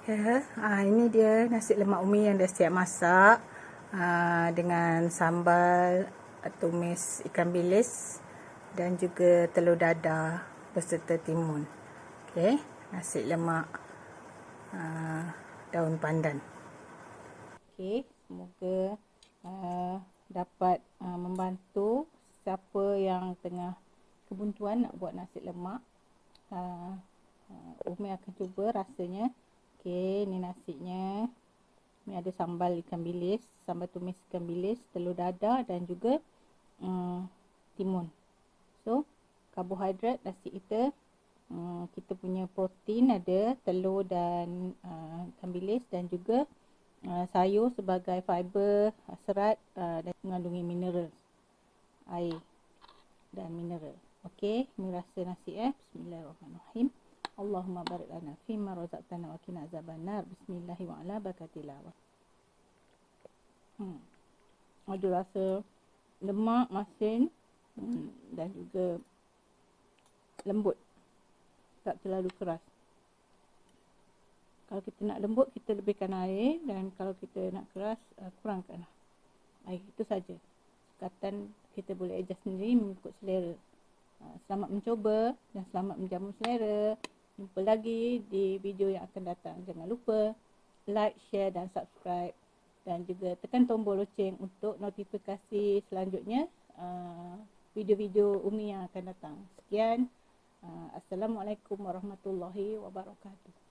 Ya, ini dia nasi lemak Ummi yang dah siap masak dengan sambal tumis ikan bilis dan juga telur dadah beserta timun. Okey, nasi lemak daun pandan. Okey, semoga dapat membantu siapa yang tengah kebuntuan nak buat nasi lemak. Ummi akan cuba rasanya. Okey, ni nasinya. Ni ada sambal ikan bilis, sambal tumis ikan bilis, telur dadah dan juga timun. So, karbohidrat nasi kita, kita punya protein ada telur dan ikan bilis dan juga sayur sebagai fiber, serat dan mengandungi mineral, air dan mineral. Okey, ni rasa nasi Bismillahirrahmanirrahim. Allahumma barik lana fima razaqtana wa qina azabannar. Bismillahi wa ala barakatillah. Ada rasa lemak, masin dan juga lembut. Tak terlalu keras. Kalau kita nak lembut, kita lebihkan air, dan kalau kita nak keras, kurangkanlah air. Itu saja. Sukatan kita boleh adjust sendiri mengikut selera. Selamat mencoba dan selamat menjamu selera. Jumpa lagi di video yang akan datang. Jangan lupa like, share dan subscribe, dan juga tekan tombol loceng untuk notifikasi selanjutnya video-video Ummi yang akan datang. Sekian. Assalamualaikum warahmatullahi wabarakatuh.